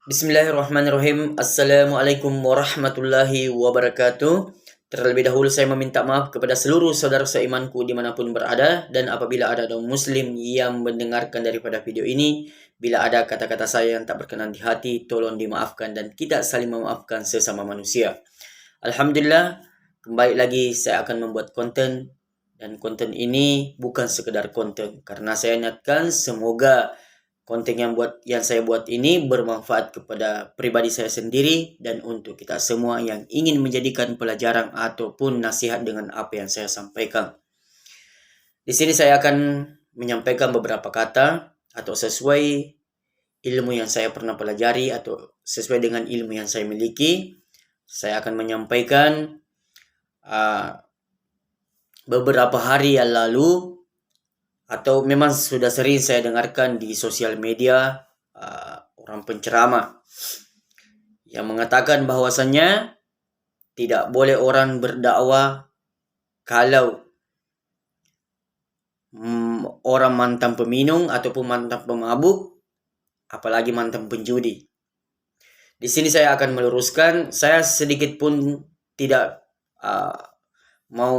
Bismillahirrahmanirrahim. Assalamualaikum warahmatullahi wabarakatuh. Terlebih dahulu saya meminta maaf kepada seluruh saudara seimanku dimanapun berada. Dan apabila ada kaum muslim yang mendengarkan daripada video ini, bila ada kata-kata saya yang tak berkenan di hati, tolong dimaafkan dan kita saling memaafkan sesama manusia. Alhamdulillah, kembali lagi saya akan membuat konten. Dan konten ini bukan sekedar konten, karena saya niatkan semoga konten yang saya buat ini bermanfaat kepada pribadi saya sendiri dan untuk kita semua yang ingin menjadikan pelajaran ataupun nasihat dengan apa yang saya sampaikan. Di sini saya akan menyampaikan beberapa kata atau sesuai ilmu yang saya pernah pelajari atau sesuai dengan ilmu yang saya miliki. Saya akan menyampaikan beberapa hari yang lalu atau memang sudah sering saya dengarkan di sosial media orang penceramah yang mengatakan bahwasannya tidak boleh orang berdakwah kalau orang mantan peminum ataupun mantan pemabuk, apalagi mantan penjudi. Di sini saya akan meluruskan, saya sedikit pun tidak mau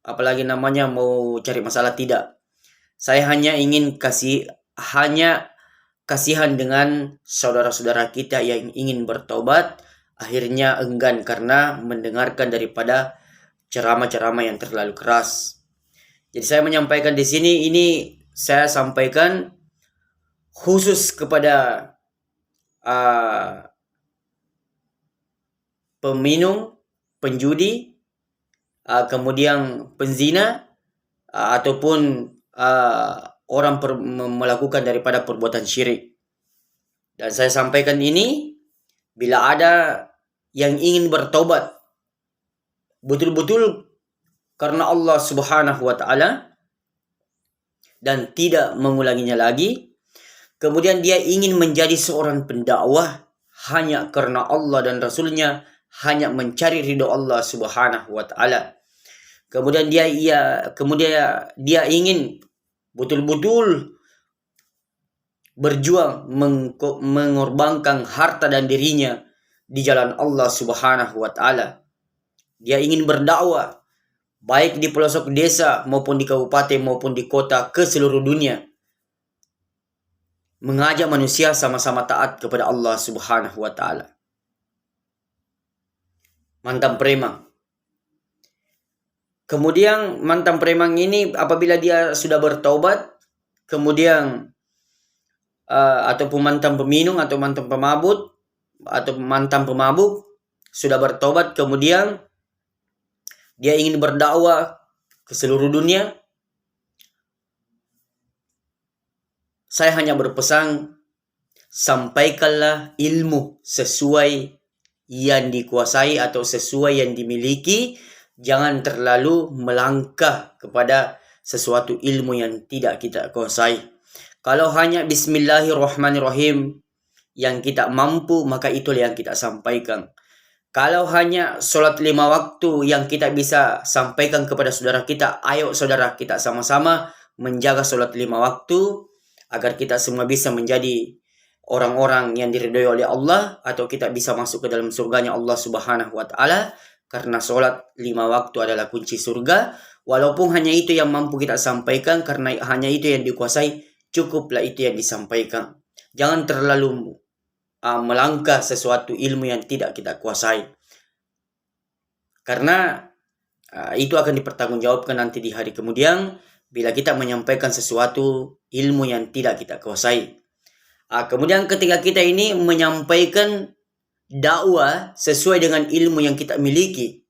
mau cari masalah, tidak. Saya hanya ingin kasihan dengan saudara-saudara kita yang ingin bertobat, akhirnya enggan karena mendengarkan daripada ceramah-ceramah yang terlalu keras. Jadi saya menyampaikan di sini, ini saya sampaikan khusus kepada peminum, penjudi, kemudian penzina, ataupun orang melakukan daripada perbuatan syirik. Dan saya sampaikan ini bila ada yang ingin bertobat betul-betul karena Allah Subhanahu wa taala dan tidak mengulanginya lagi, kemudian dia ingin menjadi seorang pendakwah hanya karena Allah dan Rasulnya, hanya mencari ridho Allah Subhanahu wa taala. Kemudian dia ingin betul-betul berjuang mengorbankan harta dan dirinya di jalan Allah Subhanahu wa taala. Dia ingin berdakwah baik di pelosok desa maupun di kabupaten maupun di kota ke seluruh dunia. Mengajak manusia sama-sama taat kepada Allah Subhanahu wa taala. Mantan preman. Kemudian mantan preman ini apabila dia sudah bertaubat, kemudian ataupun mantan peminum atau mantan pemabuk atau mantan pemabuk sudah bertobat, kemudian dia ingin berdakwah ke seluruh dunia, saya hanya berpesan, sampaikanlah ilmu sesuai yang dikuasai atau sesuai yang dimiliki. Jangan terlalu melangkah kepada sesuatu ilmu yang tidak kita kuasai. Kalau hanya bismillahirrahmanirrahim yang kita mampu, maka itulah yang kita sampaikan. Kalau hanya sholat 5 waktu yang kita bisa sampaikan kepada saudara kita, ayo saudara kita sama-sama menjaga sholat 5 waktu agar kita semua bisa menjadi orang-orang yang diridhoi oleh Allah, atau kita bisa masuk ke dalam surganya Allah Subhanahu wa taala. Karena sholat 5 waktu adalah kunci surga. Walaupun hanya itu yang mampu kita sampaikan, karena hanya itu yang dikuasai, cukuplah itu yang disampaikan. Jangan terlalu melangkah sesuatu ilmu yang tidak kita kuasai. Karena itu akan dipertanggungjawabkan nanti di hari kemudian bila kita menyampaikan sesuatu ilmu yang tidak kita kuasai. Kemudian ketika kita ini menyampaikan dakwah sesuai dengan ilmu yang kita miliki,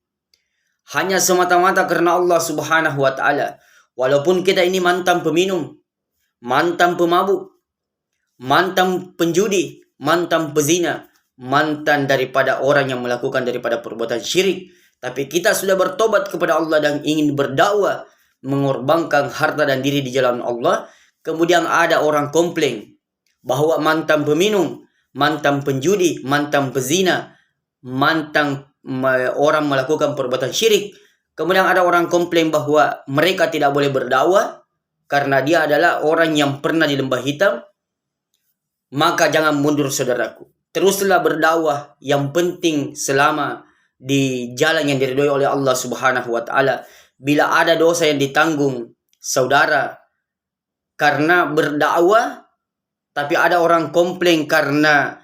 hanya semata-mata karena Allah Subhanahu wa taala, walaupun kita ini mantan peminum, mantan pemabuk, mantan penjudi, mantan pezina, mantan daripada orang yang melakukan daripada perbuatan syirik, tapi kita sudah bertobat kepada Allah dan ingin berdakwah, mengorbankan harta dan diri di jalan Allah, kemudian ada orang komplain bahwa mantan peminum, mantan penjudi, mantan pezina, mantan orang melakukan perbuatan syirik, kemudian ada orang komplain bahwa mereka tidak boleh berdakwah karena dia adalah orang yang pernah di lembah hitam, maka jangan mundur saudaraku. Teruslah berdakwah, yang penting selama di jalan yang diridhoi oleh Allah Subhanahu wa taala. Bila ada dosa yang ditanggung saudara karena berdakwah, tapi ada orang komplain karena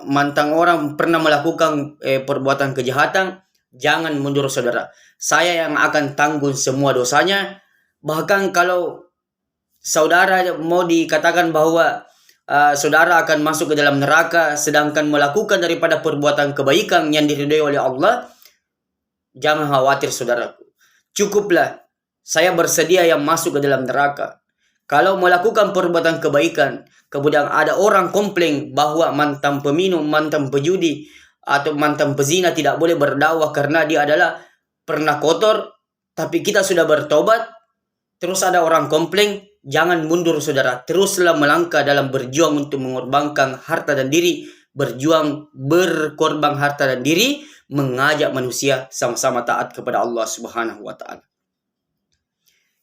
mantan orang pernah melakukan perbuatan kejahatan, jangan mundur saudara. Saya yang akan tanggung semua dosanya. Bahkan kalau saudara mau dikatakan bahwa saudara akan masuk ke dalam neraka sedangkan melakukan daripada perbuatan kebaikan yang diridhoi oleh Allah, jangan khawatir saudaraku. Cukuplah saya bersedia yang masuk ke dalam neraka. Kalau melakukan perbuatan kebaikan, kemudian ada orang komplain bahwa mantan peminum, mantan pejudi, atau mantan pezina tidak boleh berdakwah karena dia adalah pernah kotor, tapi kita sudah bertobat, terus ada orang komplain, jangan mundur saudara. Teruslah melangkah dalam berjuang untuk mengorbankan harta dan diri, berjuang berkorban harta dan diri, mengajak manusia sama-sama taat kepada Allah Subhanahu wa taala.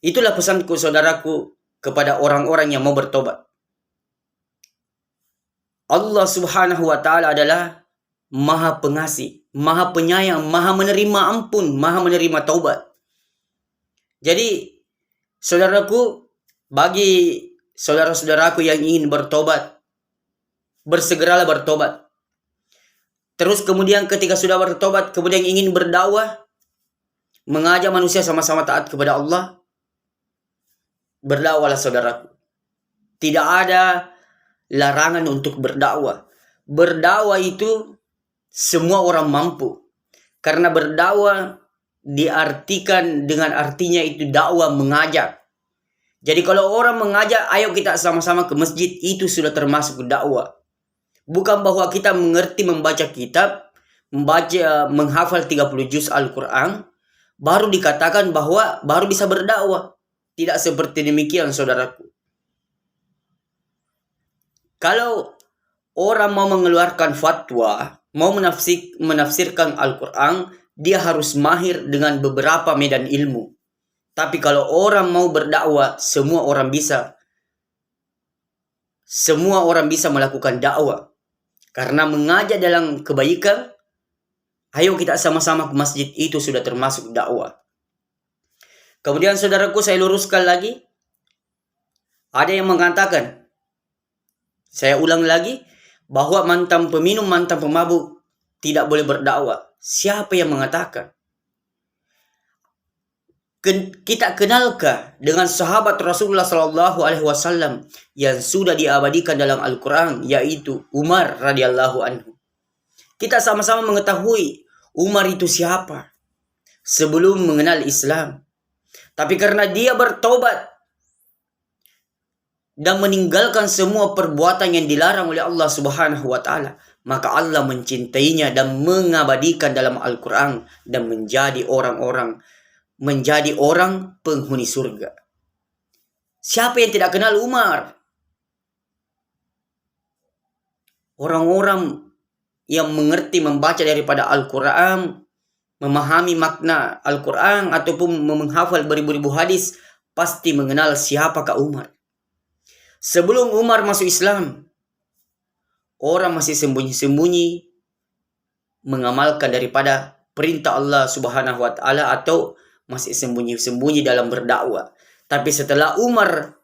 Itulah pesanku saudaraku kepada orang-orang yang mau bertobat. Allah Subhanahu wa taala adalah Maha Pengasih, Maha Penyayang, Maha menerima ampun, Maha menerima taubat. Jadi saudaraku, bagi saudara-saudaraku yang ingin bertobat, bersegeralah bertobat. Terus kemudian ketika sudah bertobat, kemudian ingin berdakwah, mengajak manusia sama-sama taat kepada Allah, berdakwahlah saudaraku. Tidak ada larangan untuk berdakwah. Berdakwah itu semua orang mampu. Karena berdakwah diartikan dengan artinya itu dakwah, mengajak. Jadi kalau orang mengajak, ayo kita sama-sama ke masjid, itu sudah termasuk dakwah. Bukan bahwa kita mengerti membaca kitab, menghafal 30 juz Al-Quran, baru dikatakan bahwa baru bisa berdakwah. Tidak seperti demikian saudaraku. Kalau orang mau mengeluarkan fatwa, mau menafsirkan Al-Quran, dia harus mahir dengan beberapa medan ilmu. Tapi kalau orang mau berdakwah, semua orang bisa. Semua orang bisa melakukan dakwah. Karena mengajak dalam kebaikan, ayo kita sama-sama ke masjid, itu sudah termasuk dakwah. Kemudian saudaraku, saya luruskan lagi. Ada yang mengatakan, saya ulang lagi, bahwa mantan peminum, mantan pemabuk tidak boleh berdakwah. Siapa yang mengatakan? Kita kenalkah dengan sahabat Rasulullah SAW yang sudah diabadikan dalam Al-Quran, yaitu Umar radhiyallahu anhu. Kita sama-sama mengetahui Umar itu siapa sebelum mengenal Islam. Tapi karena dia bertobat dan meninggalkan semua perbuatan yang dilarang oleh Allah Subhanahu wa taala, maka Allah mencintainya dan mengabadikan dalam Al-Quran dan menjadi orang penghuni surga. Siapa yang tidak kenal Umar? Orang-orang yang mengerti membaca daripada Al-Quran, memahami makna Al-Quran ataupun menghafal beribu-ribu hadis, pasti mengenal siapakah Umar. Sebelum Umar masuk Islam, orang masih sembunyi-sembunyi mengamalkan daripada perintah Allah Subhanahu wa taala atau masih sembunyi-sembunyi dalam berdakwah. Tapi setelah Umar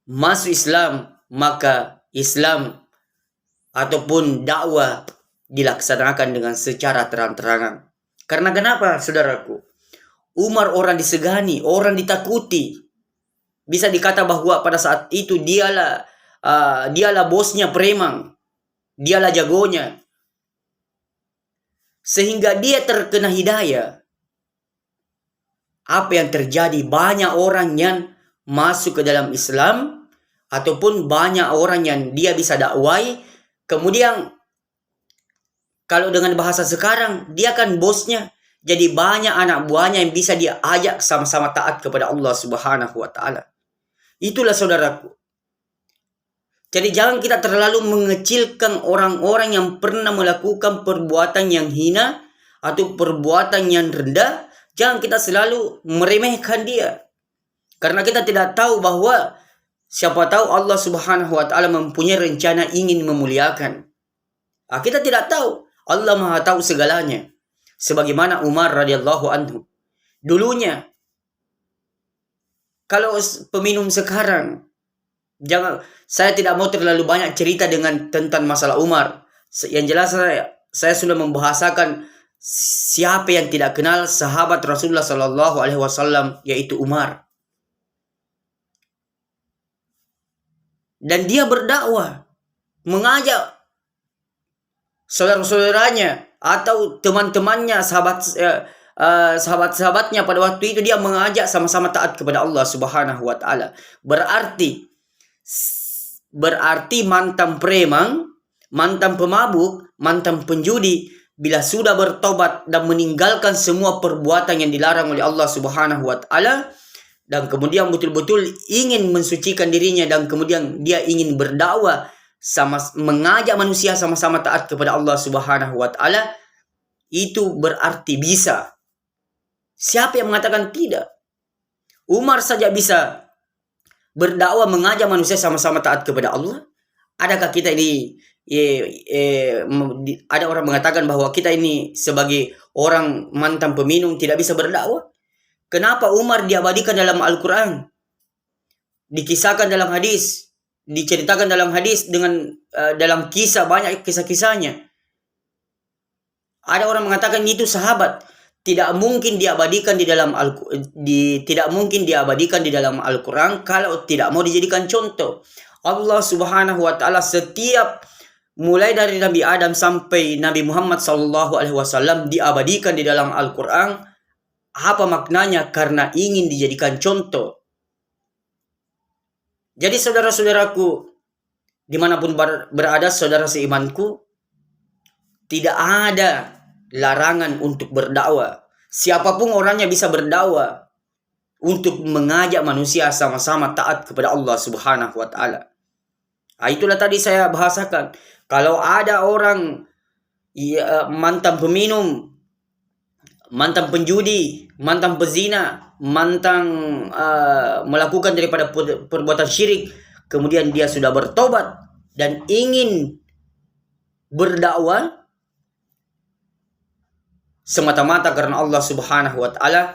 masuk Islam, maka Islam ataupun dakwah dilaksanakan dengan secara terang-terangan. Karena kenapa, saudaraku? Umar orang disegani, orang ditakuti. Bisa dikata bahwa pada saat itu dialah bosnya preman, dialah jagonya. Sehingga dia terkena hidayah. Apa yang terjadi? Banyak orang yang masuk ke dalam Islam ataupun banyak orang yang dia bisa dakwai. Kemudian kalau dengan bahasa sekarang, dia kan bosnya. Jadi banyak anak buahnya yang bisa dia ajak sama-sama taat kepada Allah Subhanahu wa taala. Itulah saudaraku. Jadi jangan kita terlalu mengecilkan orang-orang yang pernah melakukan perbuatan yang hina atau perbuatan yang rendah. Jangan kita selalu meremehkan dia. Karena kita tidak tahu bahwa Siapa tahu Allah Subhanahu wa taala mempunyai rencana ingin memuliakan. Kita tidak tahu. Allah Maha tahu segalanya. Sebagaimana Umar radhiyallahu anhu. Dulunya, kalau peminum sekarang, saya tidak mau terlalu banyak cerita tentang masalah Umar. Yang jelas saya sudah membahasakan siapa yang tidak kenal sahabat Rasulullah Sallallahu Alaihi Wasallam, yaitu Umar. Dan dia berdakwah, mengajak saudara-saudaranya atau teman-temannya, sahabat-sahabatnya pada waktu itu, dia mengajak sama-sama taat kepada Allah Subhanahu wa taala. Berarti mantan preman, mantan pemabuk, mantan penjudi, bila sudah bertobat dan meninggalkan semua perbuatan yang dilarang oleh Allah Subhanahu wa taala, dan kemudian betul-betul ingin mensucikan dirinya, dan kemudian dia ingin berdakwah, mengajak manusia sama-sama taat kepada Allah Subhanahu wa taala, itu berarti bisa. Siapa yang mengatakan tidak? Umar saja bisa berdakwah, mengajak manusia sama-sama taat kepada Allah. Adakah kita ini ada orang mengatakan bahwa kita ini sebagai orang mantan peminum tidak bisa berdakwah? Kenapa Umar diabadikan dalam Al-Quran, dikisahkan dalam hadis, diceritakan dalam hadis dengan dalam kisah, banyak kisah-kisahnya. Ada orang mengatakan itu sahabat, tidak mungkin diabadikan di dalam Al-Quran kalau tidak mau dijadikan contoh. Allah Subhanahu wa taala setiap mulai dari Nabi Adam sampai Nabi Muhammad sallallahu alaihi wasallam diabadikan di dalam Al-Quran. Apa maknanya? Karena ingin dijadikan contoh. Jadi saudara-saudaraku, dimanapun berada saudara seimanku, tidak ada larangan untuk berdakwah. Siapapun orangnya bisa berdakwah untuk mengajak manusia sama-sama taat kepada Allah Subhanahu wa taala. Itulah tadi saya bahasakan. Kalau ada orang mantan peminum, mantan penjudi, mantan pezina, mantan melakukan daripada perbuatan syirik, kemudian dia sudah bertobat dan ingin berdakwah semata-mata karena Allah Subhanahu wa taala,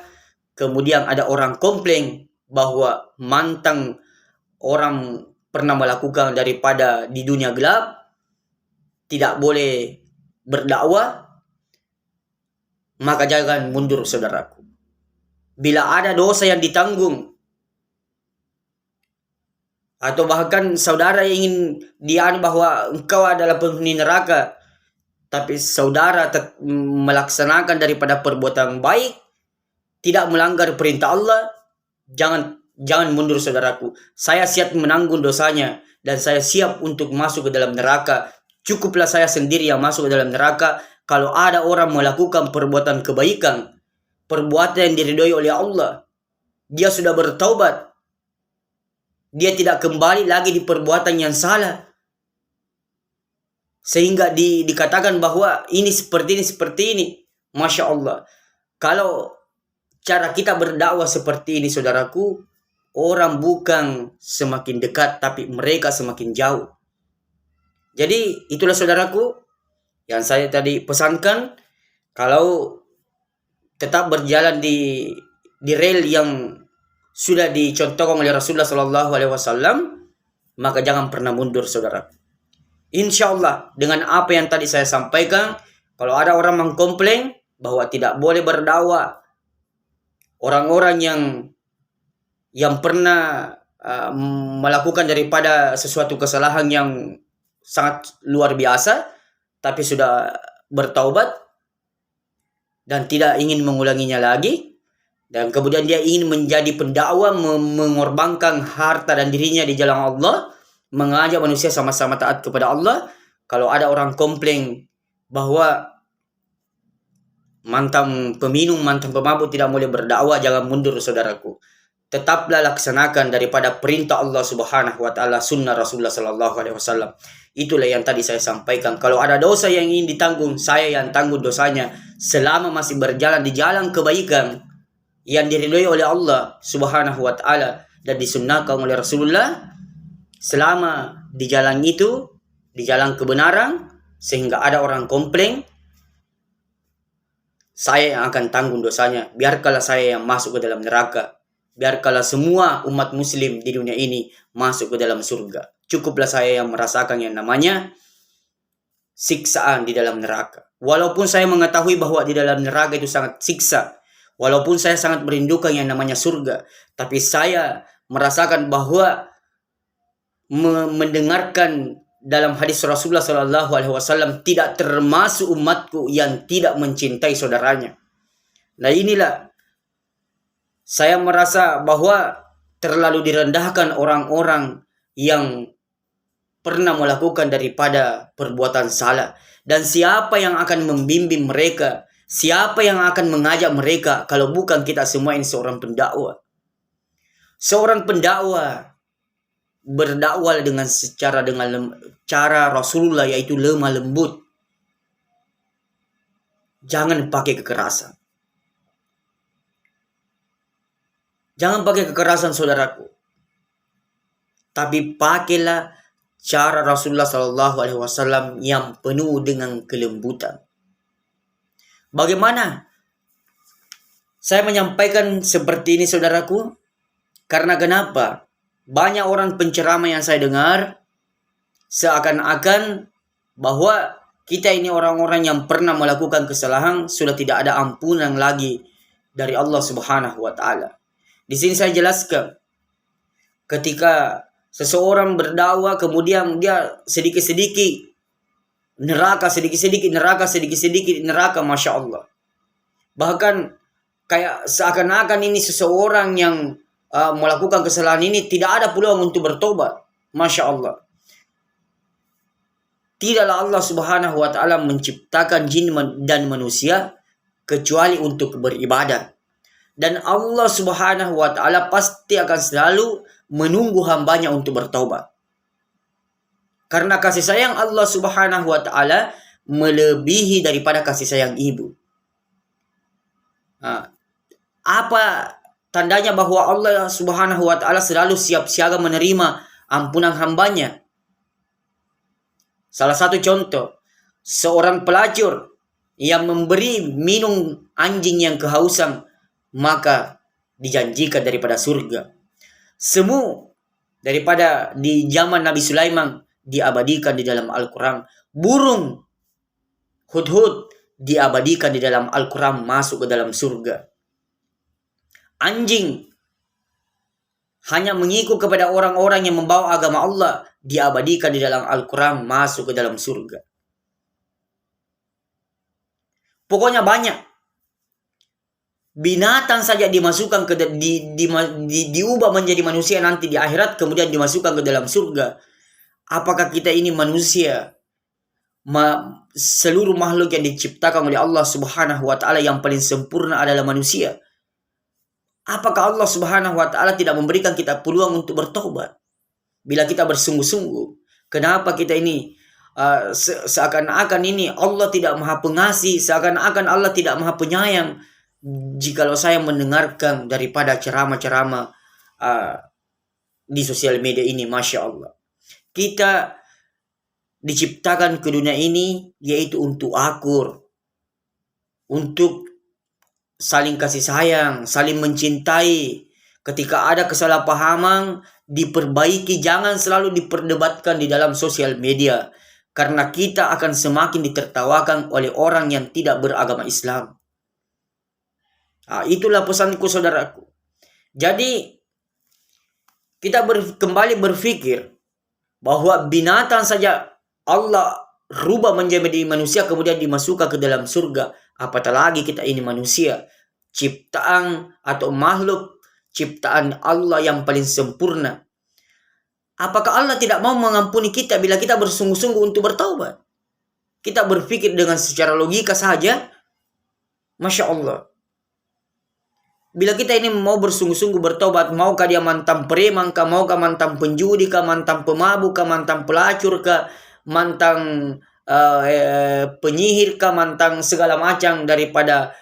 kemudian ada orang komplain bahwa mantan orang pernah melakukan daripada di dunia gelap, tidak boleh berdakwah, maka jangan mundur saudaraku. Bila ada dosa yang ditanggung, atau bahkan saudara ingin bahwa engkau adalah penghuni neraka, tapi saudara melaksanakan daripada perbuatan baik, tidak melanggar perintah Allah, jangan mundur saudaraku. Saya siap menanggung dosanya dan saya siap untuk masuk ke dalam neraka. Cukuplah saya sendiri yang masuk ke dalam neraka. Kalau ada orang melakukan perbuatan kebaikan, perbuatan yang diridhoi oleh Allah, dia sudah bertaubat, dia tidak kembali lagi di perbuatan yang salah, sehingga dikatakan bahwa ini seperti ini. Masya Allah. Kalau cara kita berdakwah seperti ini saudaraku, orang bukan semakin dekat, tapi mereka semakin jauh. Jadi itulah saudaraku yang saya tadi pesankan. Kalau tetap berjalan di rel yang sudah dicontohkan oleh Rasulullah Sallallahu Alaihi Wasallam, maka jangan pernah mundur saudara. Insya Allah dengan apa yang tadi saya sampaikan, kalau ada orang mengkomplain bahwa tidak boleh berdakwah, orang-orang yang pernah melakukan daripada sesuatu kesalahan yang sangat luar biasa, tapi sudah bertaubat dan tidak ingin mengulanginya lagi, dan kemudian dia ingin menjadi pendakwah, mengorbankan harta dan dirinya di jalan Allah, mengajak manusia sama-sama taat kepada Allah. Kalau ada orang komplain bahwa mantan peminum, mantan pemabuk tidak boleh berdakwah, jangan mundur saudaraku. Tetaplah laksanakan daripada perintah Allah Subhanahu wa taala, sunnah Rasulullah Sallallahu Alaihi Wasallam. Itulah yang tadi saya sampaikan. Kalau ada dosa yang ingin ditanggung, saya yang tanggung dosanya selama masih berjalan di jalan kebaikan yang diridhoi oleh Allah Subhanahu wa taala dan disunnahkan oleh Rasulullah. selama di jalan itu, di jalan kebenaran, sehingga ada orang komplain, saya yang akan tanggung dosanya. Biarkanlah saya yang masuk ke dalam neraka. Biarkanlah semua umat muslim di dunia ini masuk ke dalam surga. Cukuplah saya yang merasakan yang namanya siksaan di dalam neraka. Walaupun saya mengetahui bahwa di dalam neraka itu sangat siksa. Walaupun saya sangat merindukan yang namanya surga. Tapi saya merasakan bahwa mendengarkan dalam hadis Rasulullah SAW tidak termasuk umatku yang tidak mencintai saudaranya. Nah inilah saya merasa bahwa terlalu direndahkan orang-orang yang pernah melakukan daripada perbuatan salah. Dan siapa yang akan membimbing mereka? Siapa yang akan mengajak mereka kalau bukan kita semua ini seorang pendakwah? Seorang pendakwah berdakwah dengan cara Rasulullah, yaitu lemah lembut. Jangan pakai kekerasan. Jangan pakai kekerasan saudaraku. Tapi pakailah cara Rasulullah SAW yang penuh dengan kelembutan. Bagaimana saya menyampaikan seperti ini saudaraku? Karena kenapa? Banyak orang penceramah yang saya dengar seakan-akan bahwa kita ini orang-orang yang pernah melakukan kesalahan sudah tidak ada ampunan lagi dari Allah Subhanahu wa taala. Di sini saya jelaskan, ketika seseorang berdakwah kemudian dia sedikit-sedikit neraka, Masya Allah. Bahkan kayak seakan-akan ini seseorang yang melakukan kesalahan ini tidak ada peluang untuk bertobat. Masya Allah. Tidaklah Allah Subhanahu wa taala menciptakan jin dan manusia kecuali untuk beribadah. Dan Allah Subhanahu wa taala pasti akan selalu menunggu hambanya untuk bertaubat. Karena kasih sayang Allah Subhanahu wa taala melebihi daripada kasih sayang ibu. Apa tandanya bahwa Allah Subhanahu wa taala selalu siap siaga menerima ampunan hambanya? Salah satu contoh, seorang pelacur yang memberi minum anjing yang kehausan, maka dijanjikan daripada surga. Semu daripada di zaman Nabi Sulaiman diabadikan di dalam Al-Quran. Burung hudhud diabadikan di dalam Al-Quran masuk ke dalam surga. Anjing hanya mengikut kepada orang-orang yang membawa agama Allah diabadikan di dalam Al-Quran masuk ke dalam surga. Pokoknya banyak. Binatang saja dimasukkan diubah menjadi manusia nanti di akhirat, kemudian dimasukkan ke dalam surga. Apakah kita ini manusia? Seluruh makhluk yang diciptakan oleh Allah Subhanahu wa taala yang paling sempurna adalah manusia. Apakah Allah Subhanahu wa taala tidak memberikan kita peluang untuk bertobat? Bila kita bersungguh-sungguh, kenapa kita ini seakan-akan ini Allah tidak maha pengasih, seakan-akan Allah tidak maha penyayang? Jikalau saya mendengarkan daripada ceramah-ceramah di sosial media ini, Masya Allah. Kita diciptakan ke dunia ini yaitu untuk akur, untuk saling kasih sayang, saling mencintai. Ketika ada kesalahpahaman, diperbaiki, jangan selalu diperdebatkan di dalam sosial media. Karena kita akan semakin ditertawakan oleh orang yang tidak beragama Islam. Itulah pesanku saudaraku. Jadi, kita kembali berpikir bahwa binatang saja Allah rubah menjadi manusia kemudian dimasukkan ke dalam surga. Apatah lagi kita ini manusia, ciptaan atau makhluk ciptaan Allah yang paling sempurna. Apakah Allah tidak mau mengampuni kita bila kita bersungguh-sungguh untuk bertaubat? Kita berpikir dengan secara logika saja, Masya Allah. Bila kita ini mau bersungguh-sungguh bertobat, maukah dia mantan preman kah, maukah mantan penjudi kah, mantan pemabuk kah, mantan pelacur kah, mantan penyihir kah, mantan segala macam daripada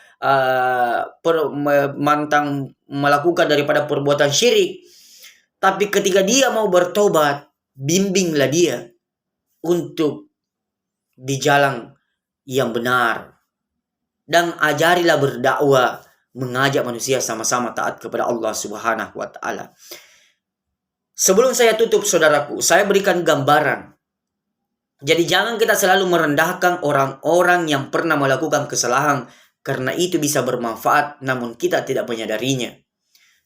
mantan melakukan daripada perbuatan syirik. Tapi ketika dia mau bertobat, bimbinglah dia untuk di jalan yang benar. Dan ajarilah berdakwah, mengajak manusia sama-sama taat kepada Allah Subhanahu wa Ta'ala. Sebelum saya tutup, saudaraku, saya berikan gambaran. Jadi jangan kita selalu merendahkan orang-orang yang pernah melakukan kesalahan, karena itu bisa bermanfaat namun kita tidak menyadarinya.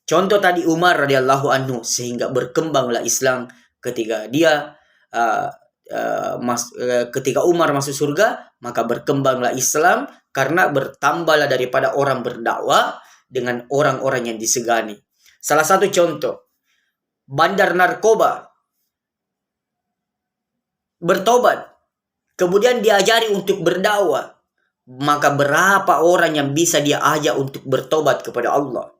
Contoh tadi Umar radhiyallahu anhu, sehingga berkembanglah Islam ketika dia ketika Umar masuk surga, maka berkembanglah Islam karena bertambahlah daripada orang berdakwah dengan orang-orang yang disegani. Salah satu contoh, bandar narkoba bertobat, kemudian diajari untuk berdakwah, maka berapa orang yang bisa dia ajak untuk bertobat kepada Allah?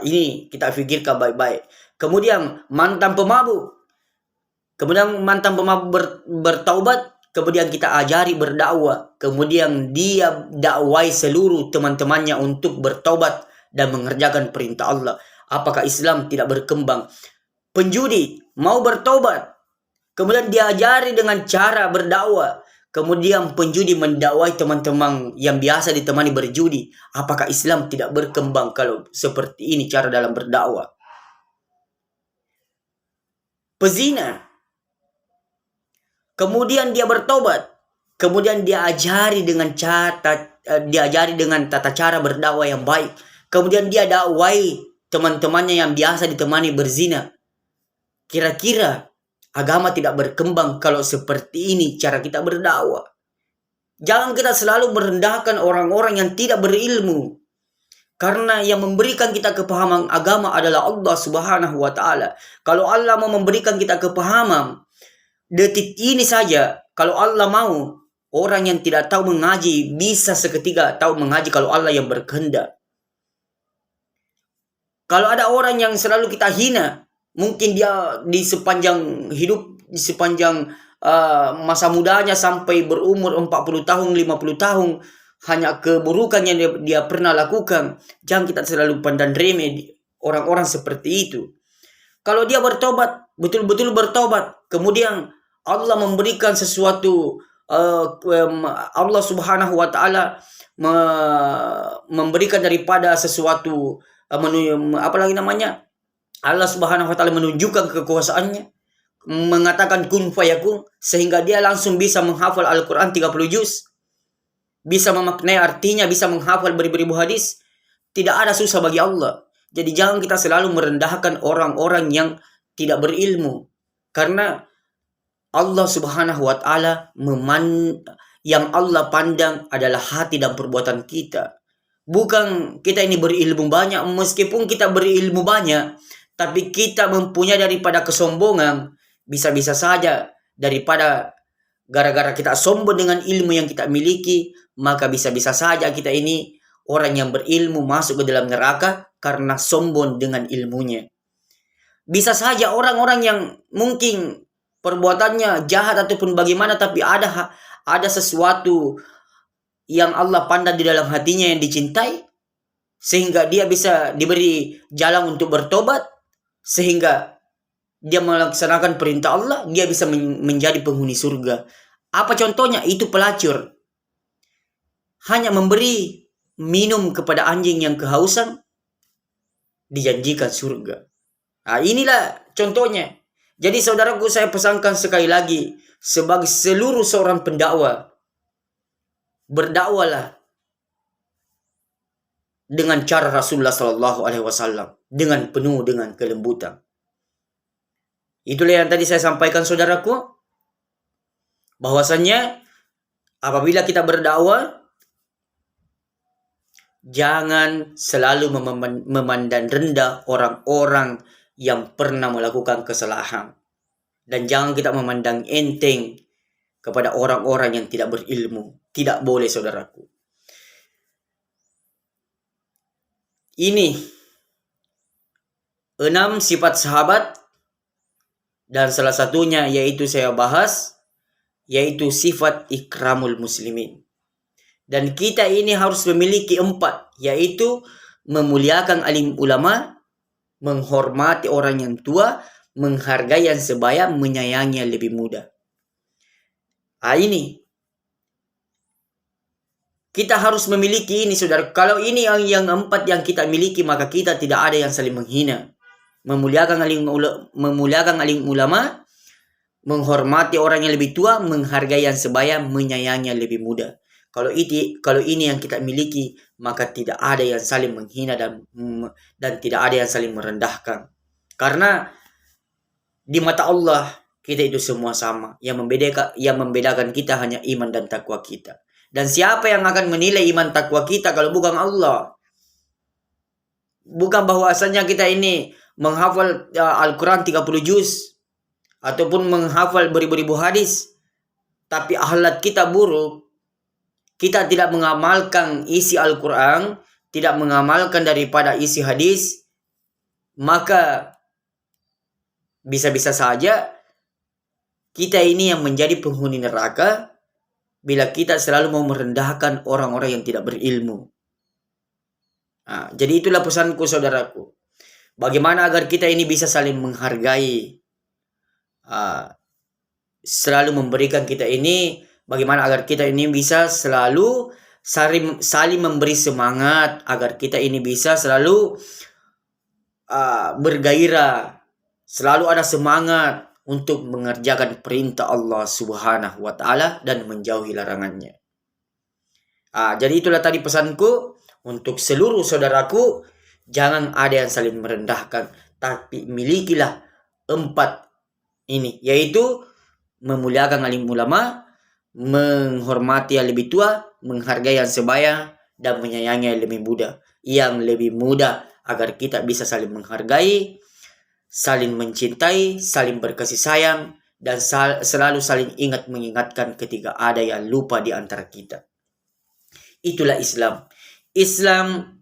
Ini kita pikirkan baik-baik. Kemudian mantan pemabuk, bertaubat, kemudian kita ajari berdakwah, kemudian dia dakwai seluruh teman-temannya untuk bertobat dan mengerjakan perintah Allah. Apakah Islam tidak berkembang? Penjudi mau bertobat, kemudian diajari dengan cara berdakwah, kemudian penjudi mendakwai teman-teman yang biasa ditemani berjudi. Apakah Islam tidak berkembang kalau seperti ini cara dalam berdakwah? Pezina, kemudian dia bertobat, kemudian diajari dengan tata cara berdakwah yang baik, kemudian dia dakwai teman-temannya yang biasa ditemani berzina. Kira-kira agama tidak berkembang kalau seperti ini cara kita berdakwah? Jangan kita selalu merendahkan orang-orang yang tidak berilmu, karena yang memberikan kita kepahaman agama adalah Allah Subhanahu wa Ta'ala. Kalau Allah mau memberikan kita kepahaman detik ini saja, kalau Allah mau, orang yang tidak tahu mengaji bisa seketika tahu mengaji kalau Allah yang berkehendak. Kalau ada orang yang selalu kita hina, mungkin dia di sepanjang hidup, di sepanjang masa mudanya sampai berumur 40 tahun, 50 tahun, hanya keburukan yang dia pernah lakukan. Jangan kita selalu pandang remeh orang-orang seperti itu. Kalau dia bertobat, betul-betul bertobat, kemudian Allah memberikan sesuatu, Allah Subhanahu wa Ta'ala memberikan daripada sesuatu, Allah Subhanahu wa Ta'ala menunjukkan kekuasaannya, mengatakan kun fayakun, sehingga dia langsung bisa menghafal Al-Quran 30 juz, bisa memaknai artinya, bisa menghafal beribu-ribu hadis. Tidak ada susah bagi Allah. Jadi jangan kita selalu merendahkan orang-orang yang tidak berilmu, karena Allah Subhanahu wa Ta'ala yang Allah pandang adalah hati dan perbuatan kita. Bukan kita ini berilmu banyak. Meskipun kita berilmu banyak, tapi kita mempunyai daripada kesombongan, bisa-bisa saja daripada gara-gara kita sombong dengan ilmu yang kita miliki, maka bisa-bisa saja kita ini orang yang berilmu masuk ke dalam neraka karena sombong dengan ilmunya. Bisa saja orang-orang yang mungkin perbuatannya jahat ataupun bagaimana, tapi ada sesuatu yang Allah pandang di dalam hatinya yang dicintai, sehingga dia bisa diberi jalan untuk bertobat, sehingga dia melaksanakan perintah Allah, dia bisa menjadi penghuni surga. Apa contohnya? Itu pelacur. Hanya memberi minum kepada anjing yang kehausan, dijanjikan surga. Nah, inilah contohnya. Jadi saudaraku, saya pesankan sekali lagi, sebagai seluruh seorang pendakwah, berdakwalah dengan cara Rasulullah SAW, dengan penuh dengan kelembutan. Itulah yang tadi saya sampaikan saudaraku, bahwasannya apabila kita berdakwah, jangan selalu memandang rendah orang-orang yang pernah melakukan kesalahan, dan jangan kita memandang enteng kepada orang-orang yang tidak berilmu. Tidak boleh saudaraku. Ini 6 sifat sahabat, dan salah satunya yaitu saya bahas, yaitu sifat ikramul muslimin. Dan kita ini harus memiliki 4, yaitu memuliakan alim ulama, menghormati orang yang tua, menghargai yang sebaya, menyayangi yang lebih muda. Ini kita harus memiliki ini, saudara. Kalau ini yang 4 yang kita miliki, maka kita tidak ada yang saling menghina. Memuliakan alim ulama, menghormati orang yang lebih tua, menghargai yang sebaya, menyayangi yang lebih muda. Kalau ini yang kita miliki, maka tidak ada yang saling menghina dan tidak ada yang saling merendahkan. Karena di mata Allah kita itu semua sama. Yang membedakan kita hanya iman dan takwa kita. Dan siapa yang akan menilai iman takwa kita kalau bukan Allah? Bukan bahwasanya kita ini menghafal Al-Quran 30 juz ataupun menghafal beribu-ribu hadis, tapi akhlak kita buruk. Kita tidak mengamalkan isi Al-Quran, tidak mengamalkan daripada isi hadis, maka bisa-bisa saja kita ini yang menjadi penghuni neraka bila kita selalu mau merendahkan orang-orang yang tidak berilmu. Jadi itulah pesanku, saudaraku. Bagaimana agar kita ini bisa saling menghargai, selalu memberikan kita ini, bagaimana agar kita ini bisa selalu saling memberi semangat, agar kita ini bisa selalu bergairah, selalu ada semangat untuk mengerjakan perintah Allah Subhanahu wa Ta'ala dan menjauhi larangannya. Jadi itulah tadi pesanku untuk seluruh saudaraku. Jangan ada yang saling merendahkan, tapi milikilah 4 ini, yaitu memuliakan alim ulama, menghormati yang lebih tua, menghargai yang sebaya, dan menyayangi yang lebih muda. Yang lebih muda agar kita bisa saling menghargai, saling mencintai, saling berkasih sayang, dan selalu saling mengingatkan ketika ada yang lupa di antara kita. Itulah Islam. Islam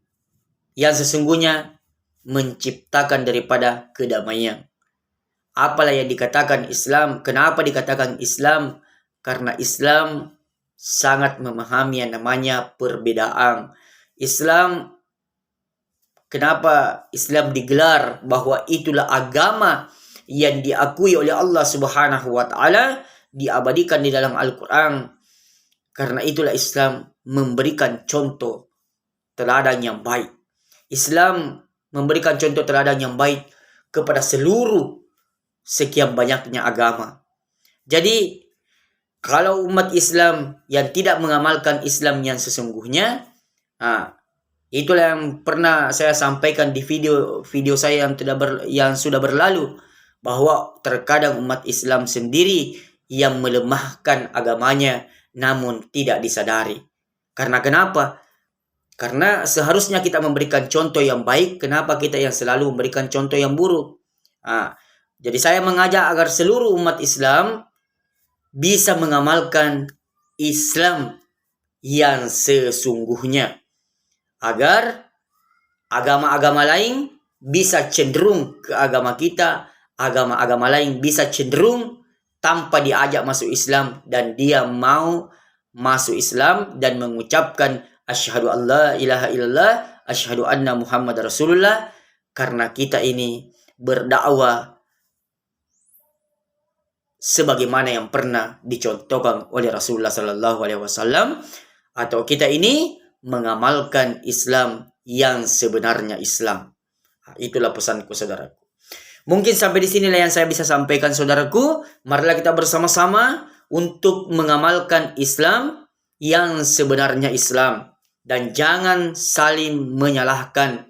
yang sesungguhnya menciptakan daripada kedamaian. Apalah yang dikatakan Islam? Kenapa dikatakan Islam? Karena Islam sangat memahami yang namanya perbedaan. Islam, kenapa Islam digelar bahwa itulah agama yang diakui oleh Allah Subhanahu wa Ta'ala, diabadikan di dalam Al-Quran. Karena itulah Islam memberikan contoh teladan yang baik. Islam memberikan contoh teladan yang baik kepada seluruh sekian banyaknya agama. Jadi kalau umat Islam yang tidak mengamalkan Islam yang sesungguhnya, itulah yang pernah saya sampaikan di video saya yang sudah berlalu, bahwa terkadang umat Islam sendiri yang melemahkan agamanya namun tidak disadari. Karena kenapa? Karena seharusnya kita memberikan contoh yang baik, kenapa kita yang selalu memberikan contoh yang buruk? Jadi saya mengajak agar seluruh umat Islam bisa mengamalkan Islam yang sesungguhnya, agar agama-agama lain bisa cenderung ke agama kita, agama-agama lain bisa cenderung tanpa diajak masuk Islam, dan dia mau masuk Islam dan mengucapkan asyhadu an la ilaha illallah, asyhadu anna Muhammad Rasulullah, karena kita ini berdakwah sebagaimana yang pernah dicontohkan oleh Rasulullah sallallahu alaihi wasallam, atau kita ini mengamalkan Islam yang sebenarnya Islam. Itulah pesanku, saudaraku. Mungkin sampai di sinilah yang saya bisa sampaikan, saudaraku. Marilah kita bersama-sama untuk mengamalkan Islam yang sebenarnya Islam, dan jangan saling menyalahkan.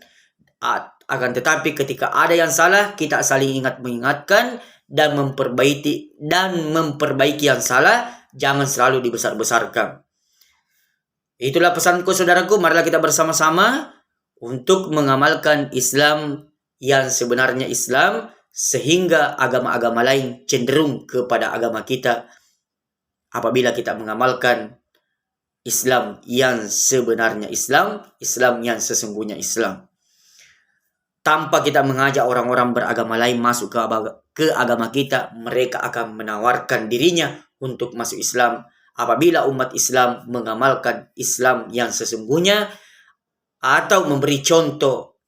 Akan tetapi ketika ada yang salah, kita saling mengingatkan dan memperbaiki yang salah, jangan selalu dibesar-besarkan. Itulah pesanku, saudaraku. Marilah kita bersama-sama untuk mengamalkan Islam yang sebenarnya Islam, sehingga agama-agama lain cenderung kepada agama kita apabila kita mengamalkan Islam yang sebenarnya Islam, Islam yang sesungguhnya Islam. Tanpa kita mengajak orang-orang beragama lain masuk ke agama kita, mereka akan menawarkan dirinya untuk masuk Islam. Apabila umat Islam mengamalkan Islam yang sesungguhnya, atau memberi contoh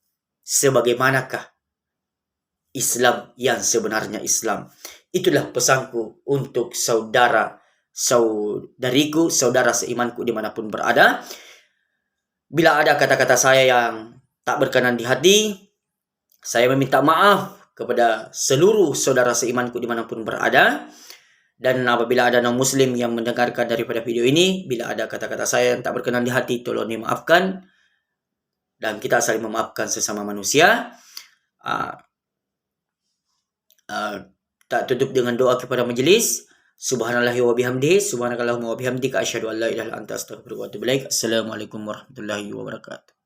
sebagaimanakah Islam yang sebenarnya Islam. Itulah pesanku untuk saudariku, saudara seimanku dimanapun berada. Bila ada kata-kata saya yang tak berkenan di hati, saya meminta maaf kepada seluruh saudara seimanku dimanapun berada. Dan apabila ada non-muslim yang mendengarkan daripada video ini, bila ada kata-kata saya yang tak berkenan di hati, tolong dimaafkan. Dan kita saling memaafkan sesama manusia. Tak tutup dengan doa kepada majlis. Subhanallahi wa bihamdihi, subhanakallahumma wa bihamdika, asyhadu an la ilaha illa anta, astaghfiruka wa atubu ilaik. Assalamualaikum warahmatullahi wabarakatuh.